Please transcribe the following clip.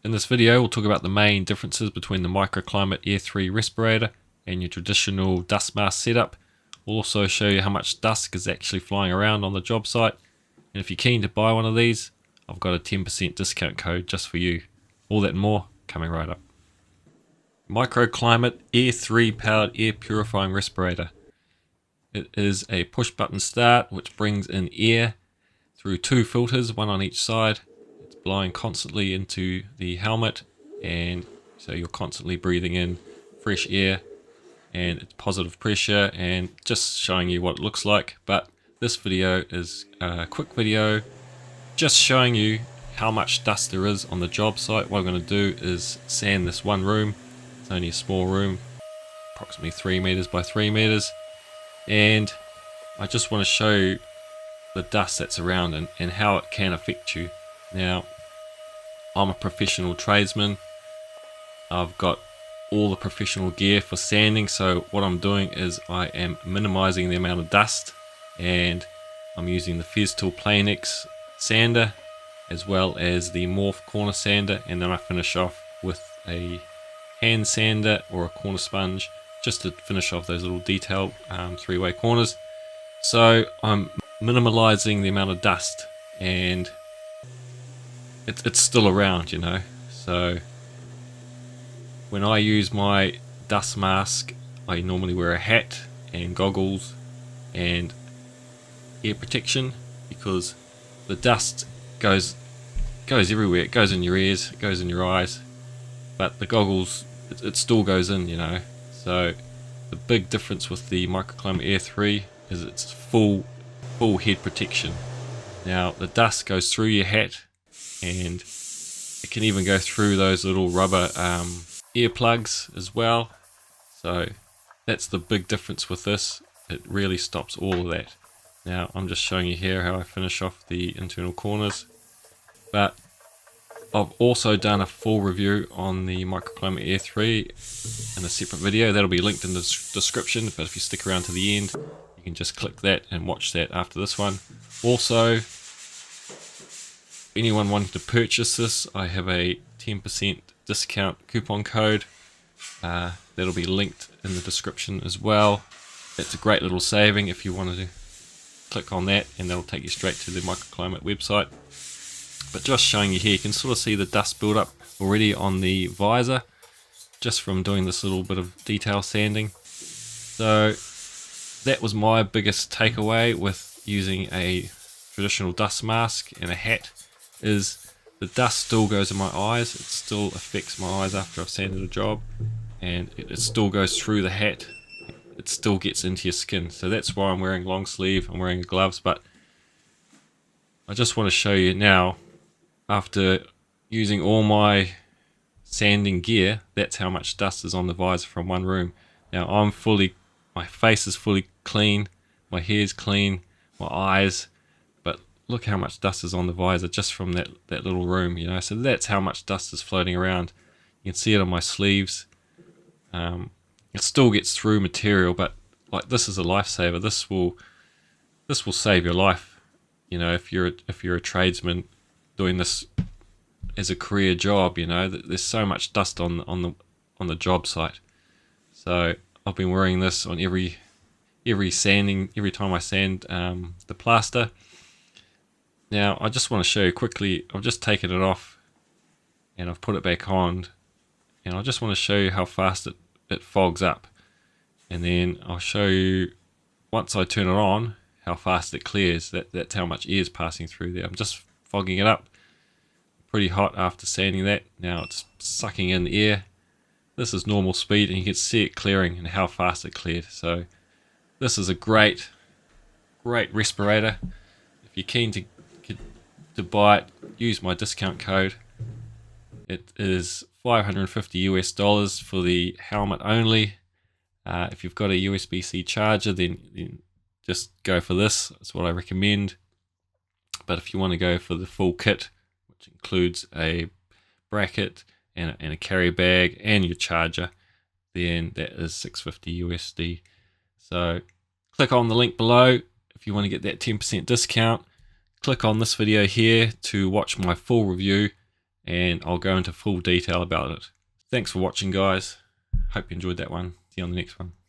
In this video, we'll talk about the main differences between the MicroClimate Air3 respirator and your traditional dust mask setup. We'll also show you how much dust is actually flying around on the job site. And if you're keen to buy one of these, I've got a 10% discount code just for you. All that and more coming right up. MicroClimate Air3 powered air purifying respirator. It is a push button start which brings in air through two filters, one on each side. It's blowing constantly into the helmet, and so you're constantly breathing in fresh air and it's positive pressure, and just showing you what it looks like. But this video is a quick video just showing you how much dust there is on the job site. What I'm going to do is sand this one room. It's only a small room, approximately 3 meters by 3 meters, and I just want to show you the dust that's around and how it can affect you. Now, I'm a professional tradesman. I've got all the professional gear for sanding, so what I'm doing is I am minimizing the amount of dust, and I'm using the Festool Planex sander as well as the Morph corner sander, and then I finish off with a hand sander or a corner sponge just to finish off those little detailed three-way corners. So I'm minimalizing the amount of dust, and it's still around, you know. So when I use my dust mask, I normally wear a hat and goggles and ear protection, because the dust goes everywhere. It goes in your ears, it goes in your eyes, but the goggles, it still goes in, you know. So the big difference with the MicroClimate Air3 is it's full head protection. Now the dust goes through your hat, and it can even go through those little rubber earplugs as well. So that's the big difference with this. It really stops all of that. Now I'm just showing you here how I finish off the internal corners, but I've also done a full review on the MicroClimate Air3 in a separate video. That'll be linked in the description, but if you stick around to the end, you can just click that and watch that after this one. Also, anyone wanting to purchase this, I have a 10% discount coupon code. That'll be linked in the description as well. It's a great little saving if you wanted to click on that, and that'll take you straight to the MicroClimate website. But just showing you here, you can sort of see the dust build up already on the visor just from doing this little bit of detail sanding. So that was my biggest takeaway with using a traditional dust mask and a hat, is the dust still goes in my eyes. It still affects my eyes after I've sanded a job, and it still goes through the hat. It still gets into your skin. So that's why I'm wearing long sleeve, I'm wearing gloves. But I just want to show you now, after using all my sanding gear, that's how much dust is on the visor from one room. Now my face is fully clean, my hair's clean, my eyes, but look how much dust is on the visor just from that little room, you know. So that's how much dust is floating around. You can see it on my sleeves. It still gets through material, but like, this is a lifesaver. This will save your life, you know, if you're a tradesman doing this as a career job. You know, there's so much dust on the job site. So I've been wearing this on every sanding, every time I sand the plaster. Now I just want to show you quickly, I've just taken it off and I've put it back on, and I just want to show you how fast it fogs up, and then I'll show you once I turn it on how fast it clears. That's how much air is passing through there. I'm just fogging it up. Pretty hot after sanding that. Now it's sucking in the air. This is normal speed, and you can see it clearing and how fast it cleared. So this is a great respirator. If you're keen to buy it, use my discount code. It is $550 for the helmet only. If you've got a USB-C charger, then just go for this. That's what I recommend. But if you want to go for the full kit, which includes a bracket and a carry bag and your charger, then that is $650 USD. So click on the link below if you want to get that 10% discount. Click on this video here to watch my full review, and I'll go into full detail about it. Thanks for watching, guys. Hope you enjoyed that one. See you on the next one.